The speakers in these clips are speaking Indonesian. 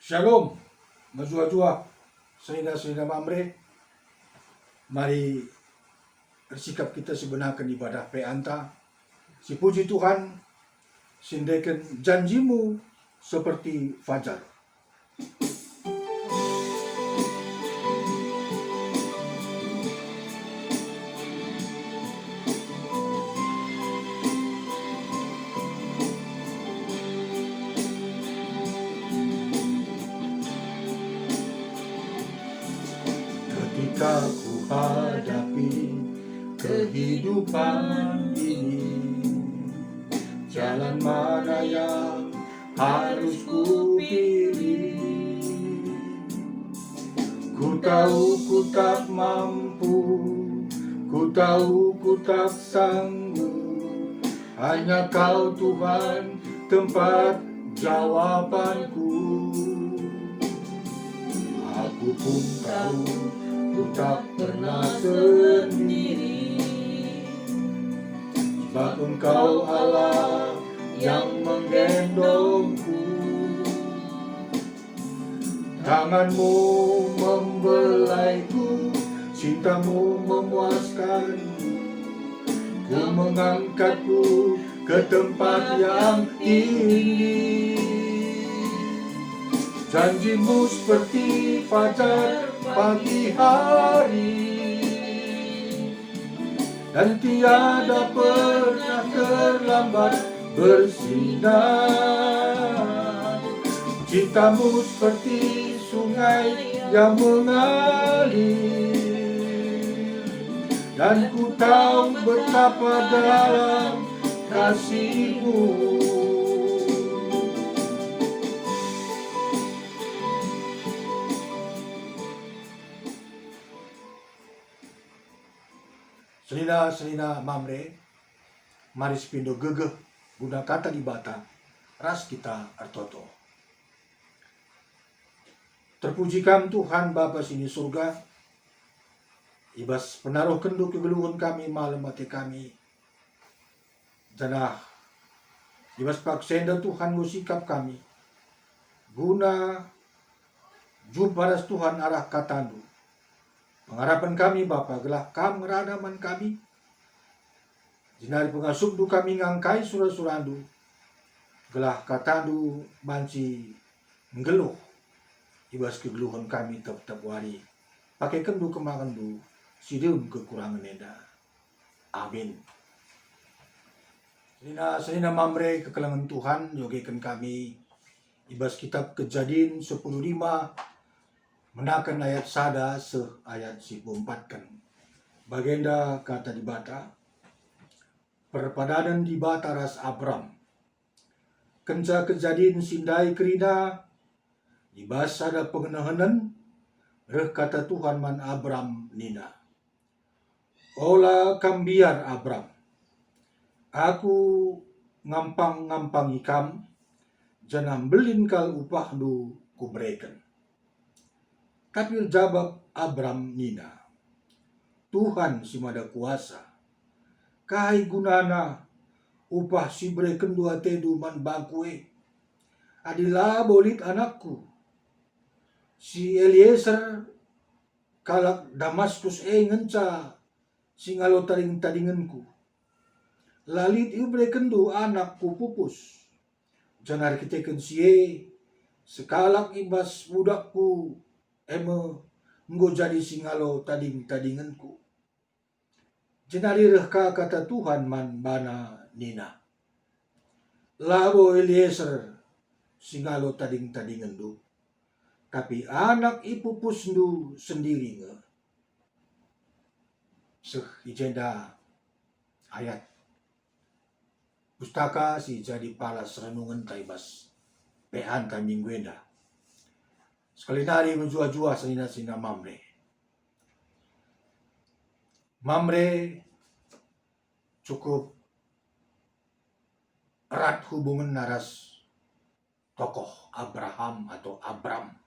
Shalom, majua-jua, senida-senida mamre. Mari bersikap kita sebenarkan ibadah peanta. Si puji Tuhan, sindaikan janjimu seperti fajar. Ketika ku hadapi kehidupan ini, jalan mana yang harus ku pilih? Ku tahu ku tak mampu, ku tahu ku tak sanggup. Hanya Kau Tuhan tempat jawabanku. Aku pun tahu ku tak pernah sendiri, sebab Engkau Allah yang menggendongku. Tanganmu membelaiku, cintamu memuaskanku. Ku mengangkatku ke tempat yang tinggi. Janjimu seperti fajar pagi hari, dan tiada pernah terlambat bersinar. Cintamu seperti sungai yang mengalir, dan ku tahu betapa dalam kasih-Mu. Selina mamre, mari sepindo gegeh guna kata di bata, ras kita artoto. Terpujikan Tuhan Bapa sini surga, ibas penaruh kendu kegeluhun kami malam mati kami. Janah ibas paksenda Tuhan sikap kami, guna jumparas Tuhan arah katandu. Pengharapan kami Bapa gelah kam ngeradaman kami, jinari pengasubdu kami ngangkai surah-surandu, gelah katandu banci nggeluh, ibas kegeluhan kami tetap wari, pakai kendu kemakendu, sideun kekurangan eda. Amin. Selina mamre kekelangan Tuhan, yogekan kami, ibas kitab Kejadian 10:5, menakan ayat sada ayat 14 kan. Bagenda kata di bata, perpadanan di bata ras Abram. Kenca kejadian sindai kerida, ibas ada pengenahanan, reh kata Tuhan man Abram nina. Ola kambiar Abram, aku ngampang ikam, janam belin kal upah du kubreken. Tapi jawab Abram nina, Tuhan si mada kuasa, kai gunana upah si breken dua tedu man bangkue, adilah bolit anakku, si Eliezer kalak Damaskus ngenca singalo taring tadinganku, lalit iu breken du anakku pupus, janar kiteken sie sekalak ibas budakku enggo jadi singalo tadinganku. Jenari rehka kata Tuhan man bana nina, labo Eliezer singalo tadingan du, tapi anak ipupus du sendiri nge. Ijenda ayat pustaka si jadi palas renungan taibas pehan mingguenda. Sekali nari menjua-jua sina mamre. Mamre cukup erat hubungan naras tokoh Abraham atau Abram.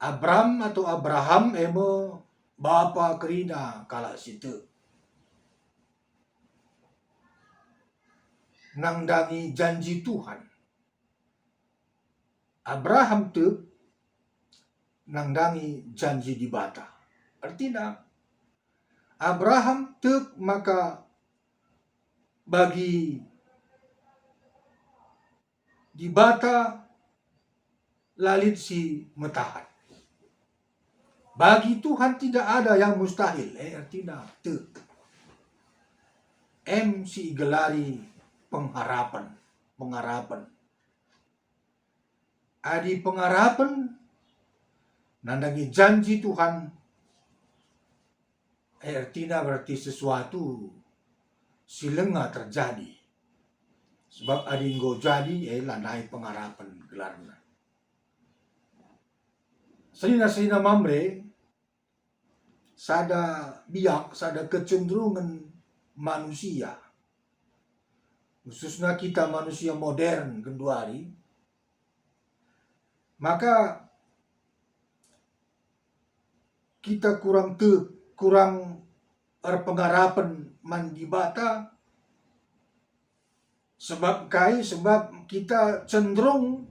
Abram atau Abraham emo bapa kerina kala situ. Nangdangi janji Tuhan. Abraham tu nangdangi janji di bata. Artinya Abraham tu maka bagi di bata lalit si metahan. Bagi Tuhan tidak ada yang mustahil. Artinya tu si gelari pengharapan. Adi pengharapan nandangi janji Tuhan. Artinya berarti sesuatu silenga terjadi. Sebab adi nggo jadi lanai pengharapan gelarna. Selina mamre sada biak, sada kecenderungan manusia. Khususnya kita manusia modern genduari. Maka kita kurang pengharapan mandi bata. Sebab kita cenderung,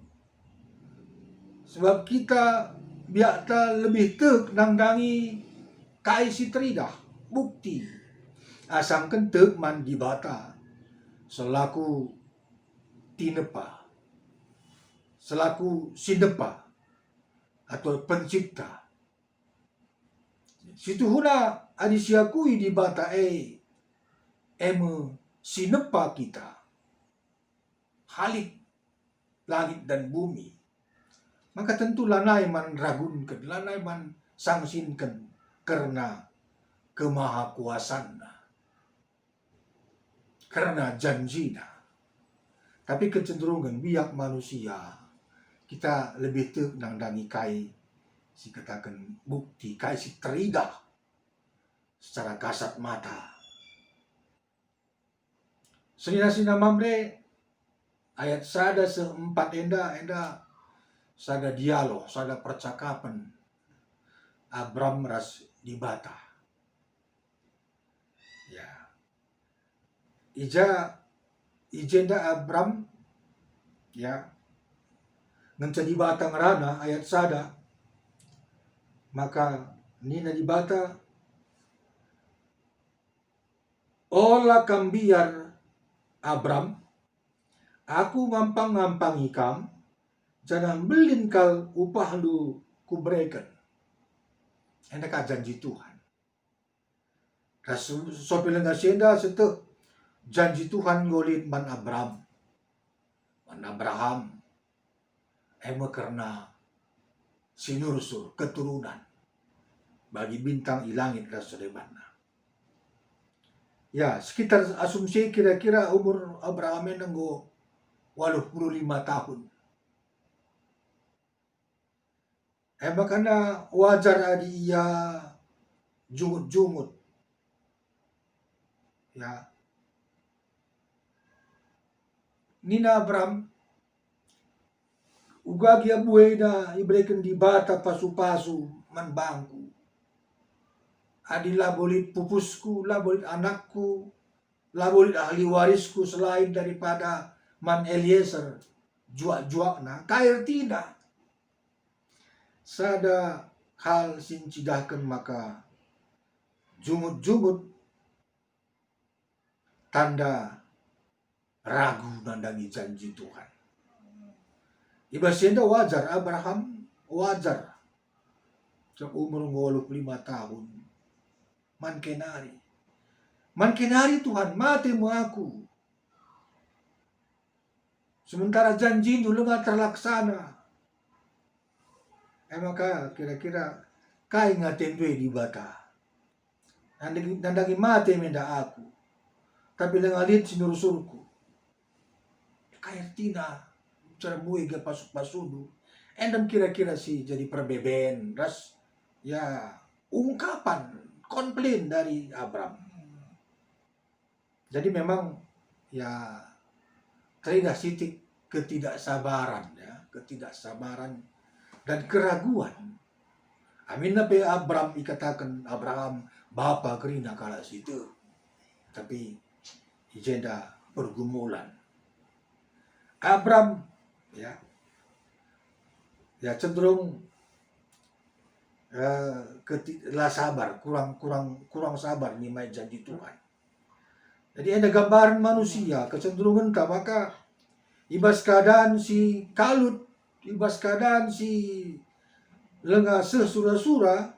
sebab kita biakta lebih nangdangi kai si teridah bukti asam kentek mandi bata selaku tinepa, selaku sinepa atau pencipta. Situ huna adi siakui di bata sinepa kita halik langit dan bumi. Maka tentu lanai man ragunkan, lanai man sangsinkan karena kemahakuasaan, karena janjina. Tapi kecenderungan biak manusia kita lebih nangdangi kai si katakan bukti, kai si teridah secara kasat mata. Sina mamre ayat sada seempat enda sada dialog, sada percakapan Abram ras di bata. Ya. Ijenda Abram ya nganca di bata ngerana ayat sada maka nina di bata ola kambiar Abram aku ngampang ikam jangan belin kal upah lu kuberikan. Enak janji Tuhan. Sopilang asyenda setu janji Tuhan ngolit man Abraham. Karena sinursur keturunan bagi bintang ilangit rasulebana. Ya, sekitar asumsi kira-kira umur Abraham nanggo 85 tahun. Makanya wajar adi ia jungut-jungut. Ya. Nina Abraham ugagi abueda iberikan di bata pasu-pasu man bangku. Adi labolit pupusku, labolit anakku, labolit ahli warisku selain daripada man Eliezer juak-juakna. Kair tidak. Sada hal sincidahkan maka jungut-jungut tanda ragu nandangi janji Tuhan. Ibasenda wajar Abraham wajar sa umur 85 tahun man kenari Tuhan mati mo aku sementara janji dulu nggak terlaksana. Maka kira-kira kai ngaten di bata nandangi mati menda aku tapi lengalit sinursurku kaya tina cara buih ke pasuk-pasudu endam kira-kira sih jadi perbeben ras ya ungkapan komplain dari Abram. Jadi memang ya teridah sitik ketidaksabaran dan keraguan. Amin na pe Abram ikatakan Abraham bapa kerina kala situ. Tapi ijenda pergumulan. Abram ya ya cenderung lah sabar, kurang sabar nimai janji Tuhan. Jadi ada gambaran manusia kecenderungan tak maka ibas keadaan si kalut, ibas keadaan si lengah sesura-sura,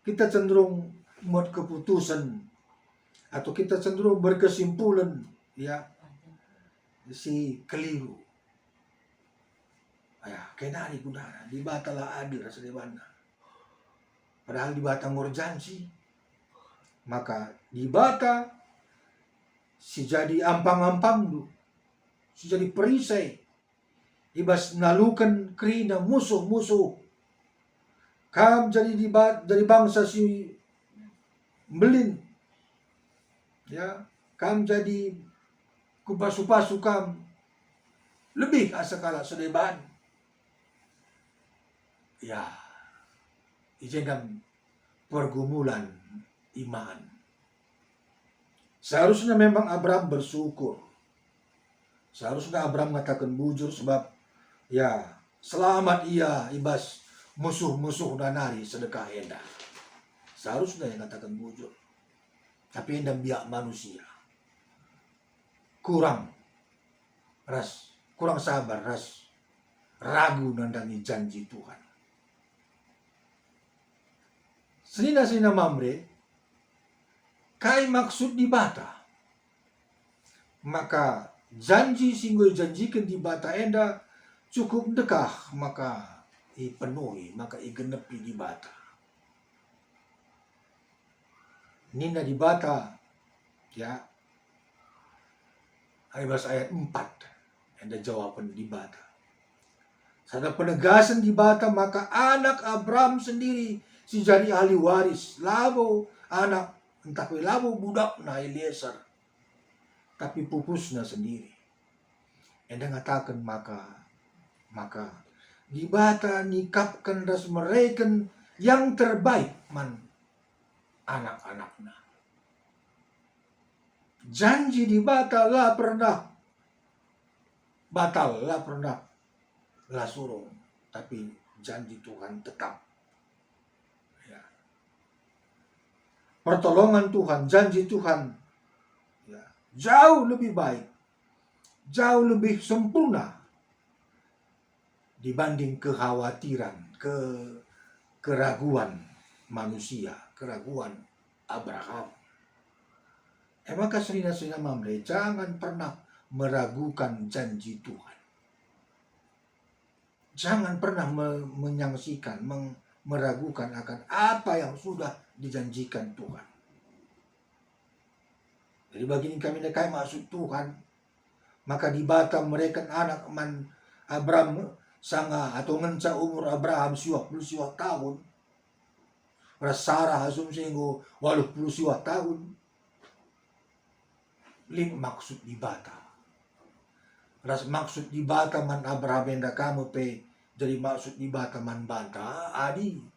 kita cenderung buat keputusan atau kita cenderung berkesimpulan ya si keliru. Ya, kena digunakan di batalah adil rasa mana. Padahal di bata ngurjansi, maka di bata si jadi ampang-ampang du, si jadi perisai, ibas nalukan kerina musuh-musuh. Kam jadi dari bangsa si melin, ya, kam jadi kupasu-pasu kam lebih asakala sedeban. Ya, ijengan pergumulan iman. Seharusnya memang Abraham bersyukur. Seharusnya Abraham mengatakan bujur sebab ya selamat ia ibas musuh-musuh nanari sedekah enda. Seharusnya yang katakan bujur. Tapi enda biak manusia. Kurang sabar, ragu nandangi janji Tuhan. Senina mamre, kai maksud di bata. Maka janji singgul janjikan di bata enda cukup dekah, maka ipenuhi, maka igenepi di bata. Nina di bata, ya, ayat 4, ada jawaban di bata. Ada penegasan di bata, maka anak Abraham sendiri si jadi ahli waris, labo anak entah labo budak na Eliezer, tapi pupusnya sendiri. Enda ngatakan maka di bata nikapkan das mereken yang terbaik man anak-anaknya. Janji di bata lah pernah batal, lah pernah lah surung, tapi janji Tuhan tetap. Pertolongan Tuhan, janji Tuhan ya, jauh lebih baik, jauh lebih sempurna dibanding kekhawatiran, keraguan manusia, keraguan Abraham. Maka serina-serina mamre, jangan pernah meragukan janji Tuhan. Jangan pernah menyangsikan, meragukan akan apa yang sudah dijanjikan Tuhan. Jadi bagi kami nekai maksud Tuhan, maka di bata mereka anak man Abraham sanga atau ngenca umur Abraham 20 tahun. Sarah asum singgo 80 tahun. Lim maksud di bata. Maksud di bata man Abraham enda kamu pe jadi maksud di bata man bata adi.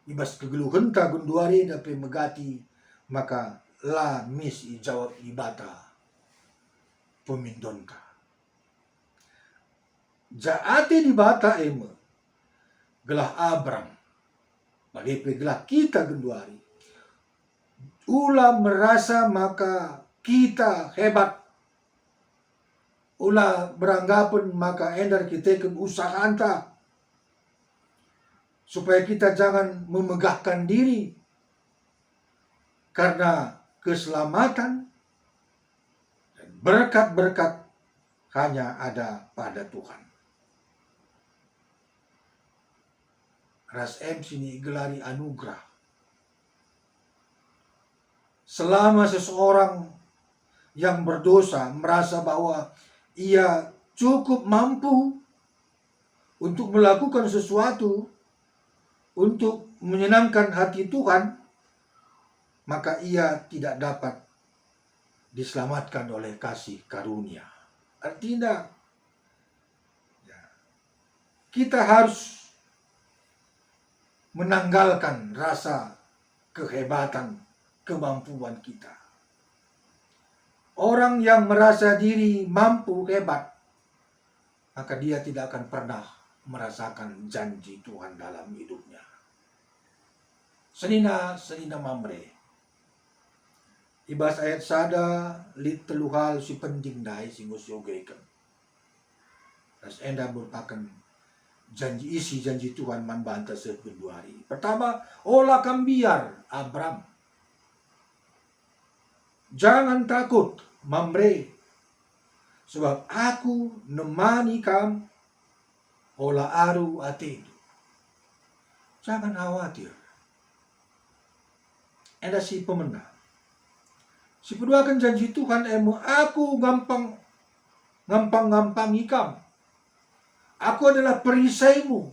Ibas kegeluhan ta gunduari dapat megati, maka la mis jawab ibata pemindon ka. Jaati di bata eme gelah Abram bagi gelah kita gunduari. Ulah merasa maka kita hebat. Ulah beranggapan maka endar kita ke usaha anta. Supaya kita jangan memegahkan diri karena keselamatan dan berkat-berkat hanya ada pada Tuhan. Ras sini gelari anugerah. Selama seseorang yang berdosa merasa bahwa ia cukup mampu untuk melakukan sesuatu untuk menyenangkan hati Tuhan, maka ia tidak dapat diselamatkan oleh kasih karunia. Artinya, kita harus menanggalkan rasa kehebatan, kemampuan kita. Orang yang merasa diri mampu, hebat, maka dia tidak akan pernah merasakan janji Tuhan dalam hidupnya. Senina Mamre. Ibas ayat sada lit teluhal si penting dai singus yogekan. Tas enda merupakan isi janji Tuhan man banta kedua hari. Pertama, olah kambiar Abram. Jangan takut Mamre. Sebab aku nemani kam olah aru atidu. Jangan khawatir. Enda si pemenang. Si kedua kan janji Tuhan aku gampang ikam. Aku adalah perisaimu.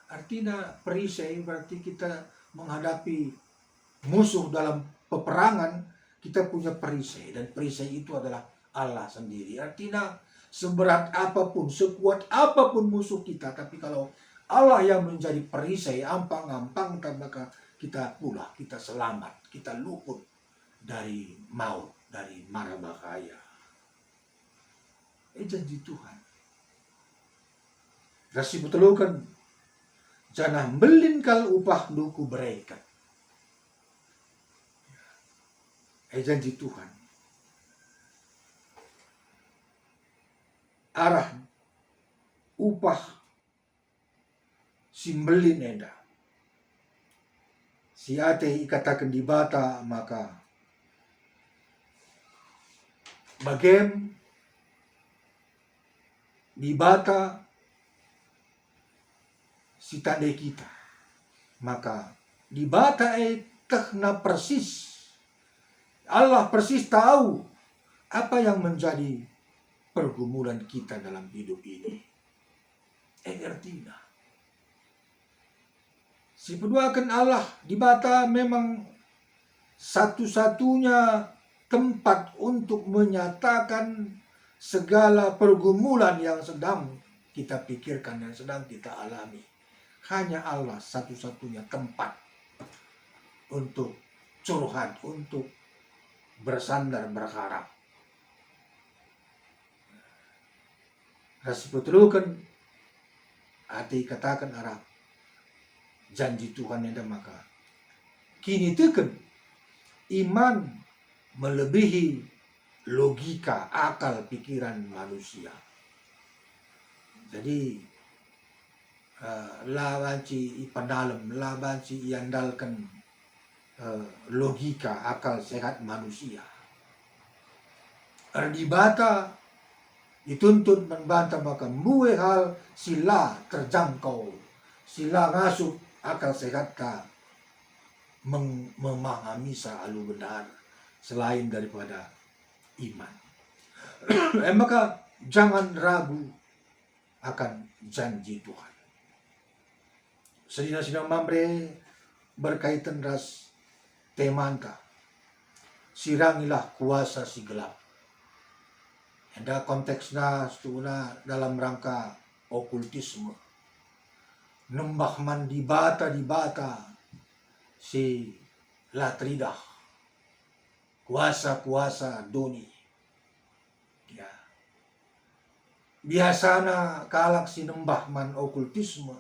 Artinya perisai berarti kita menghadapi musuh dalam peperangan, kita punya perisai. Dan perisai itu adalah Allah sendiri. Artinya seberat apapun, sekuat apapun musuh kita, tapi kalau Allah yang menjadi perisai, ampang-ampang, maka kita pula, kita selamat, kita luput dari maut, dari mara bahaya. Janji Tuhan. Rasi betelukan janah melinkal upah duku bereikat. Janji Tuhan. Arah upah simbelin enda. Si ate ikatakan di bata maka bagem di bata si tandai kita, maka di bata tekna persis Allah persis tahu apa yang menjadi pergumulan kita dalam hidup ini. Artinya si kedua kan Allah di bata memang satu-satunya tempat untuk menyatakan segala pergumulan yang sedang kita pikirkan dan sedang kita alami. Hanya Allah satu-satunya tempat untuk curhat, untuk bersandar, berharap. Rasi kan hati katakan arah janji Tuhan yang maka kini teken iman melebihi logika, akal, pikiran manusia. Jadi labanci ipandalem, labanci iandalkan logika, akal sehat manusia. Ardibata dituntut membantah maka mue hal sila terjangkau, sila ngasuh akal sehat ka memahami selalu benar selain daripada iman. Maka jangan ragu akan janji Tuhan. Sedina Mamre berkaitan ras temanta. Sirangilah kuasa si gelap. Ada konteksnya setuna dalam rangka okultisme. Nembah man di bata si latridah. Kuasa-kuasa doni. Ya. Biasana kalak si nembah man okultisme.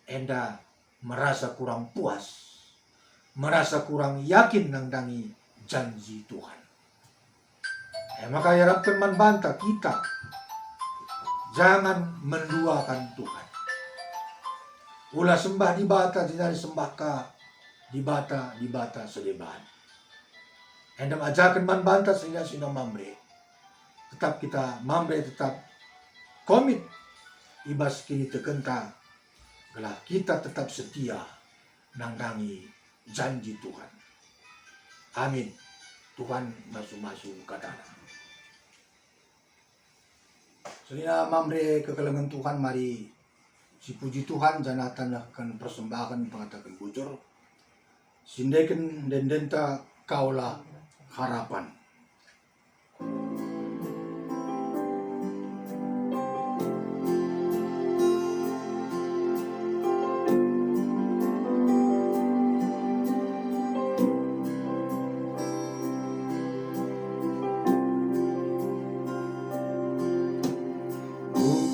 Enda merasa kurang puas, merasa kurang yakin nangdangi janji Tuhan. Maka harapkan membantah kita jangan menduakan Tuhan. Ulah sembah di bata, dinari sembah ka di bata sedeban. Enda ajakan membantah sehingga sino Mamre. Tetap kita Mamre tetap komit ibas kini tekenta. Gelah kita tetap setia nangdangi janji Tuhan. Amin. Tuhan masuk kata. Selina Mamre kekelengan Tuhan mari si puji Tuhan janatan akan persembahan pengatakan bujur. Sindeken dan denta kaulah harapan.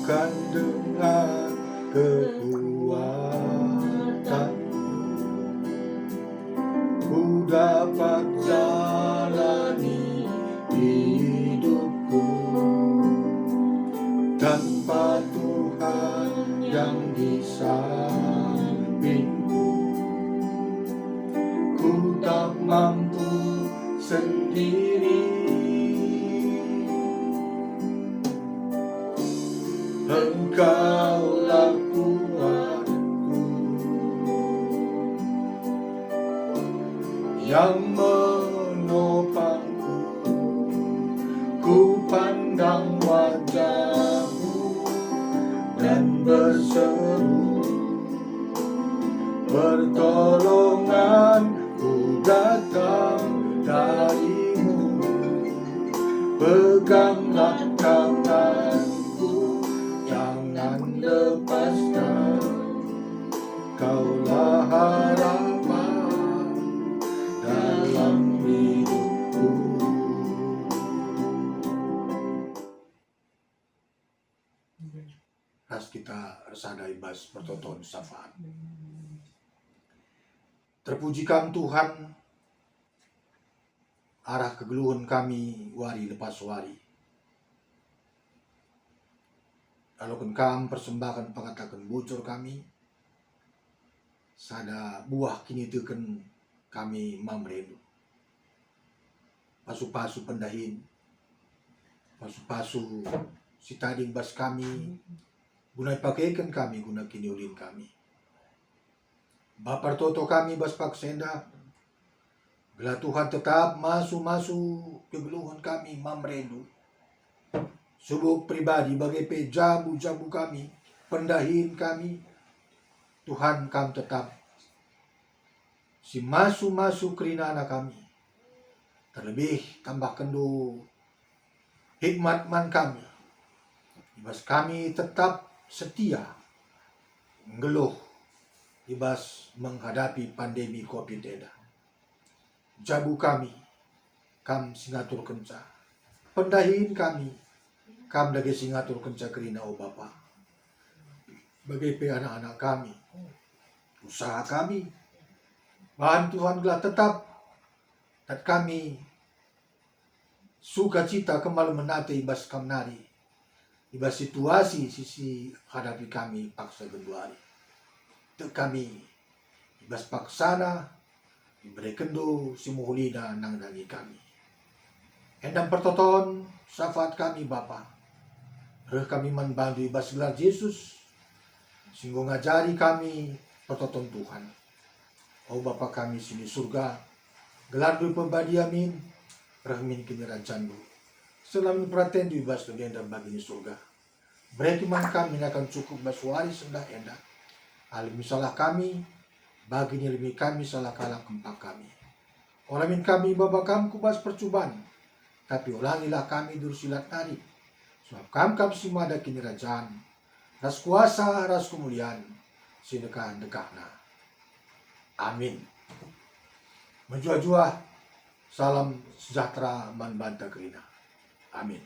bukan dengan kekuatan ku dapat jalani hidupku tanpa Tuhan yang di sampingku. Ku tak mampu sendiri, Engkaulah kuatku yang menopangku. Ku pandang wajah-Mu dan berseru, pertolonganku datang dari-Mu. Peganglah tanganku, jangan lepaskan, Kaulah harapan dalam hidupku. Ras kita resadai bas pertoton syafaat. Terpuji kam Tuhan, arah kegeluhan kami wari lepas wari. Kalaupun kam persembahkan pengatakan bocor kami, sada buah kini teken kami mamredu. Pasu-pasu pendahin, pasu-pasu si tading bas kami, guna pakaikan kami, guna kini ulin kami. Bapar toto kami bas paksenda, bila Tuhan tetap masu-masu kegeluhan kami mamredu. Subuh pribadi bagai jabu-jabu kami, pendahin kami, Tuhan kam tetap si masu-masu kerinana kami. Terlebih tambah kendo hikmat man kami. Ibas kami tetap setia ngeluh ibas menghadapi pandemi COVID eda. Jabu kami, kam singatur kenca. Pendahin kami, kam lagi singatur kenca kerina o Bapa. Bagai anak-anak kami, usaha kami, bahan Tuhan telah tetap, dan kami sukacita kembali menate ibas kamnari, ibas situasi sisi hadapi kami paksa genduari. Itu kami ibas paksana, diberi kendo simuhulina nang nangi kami. Endang pertoton syafaat kami Bapa. Reh kami membantu ibas gelar Yesus, singgo ngajari kami pertoton Tuhan. Oh Bapa kami sini surga, gelar dui pembadi amin, rahmin kini rancandu. Selamin praten du ibas legenda bagi surga. Berarti man kami akan cukup bas waris sendah endah. Alim salah kami, bagi nilmi kami salah kalah kempak kami. Olamin kami baba kam kubas percubaan, tapi ulangilah kami dursilat tadi. Sebab kam simada kini rajaan, ras kuasa, ras kemuliaan, sedekah-dekahna. Amin. Menjua-jua, salam sejahtera man banta kerina. Amin.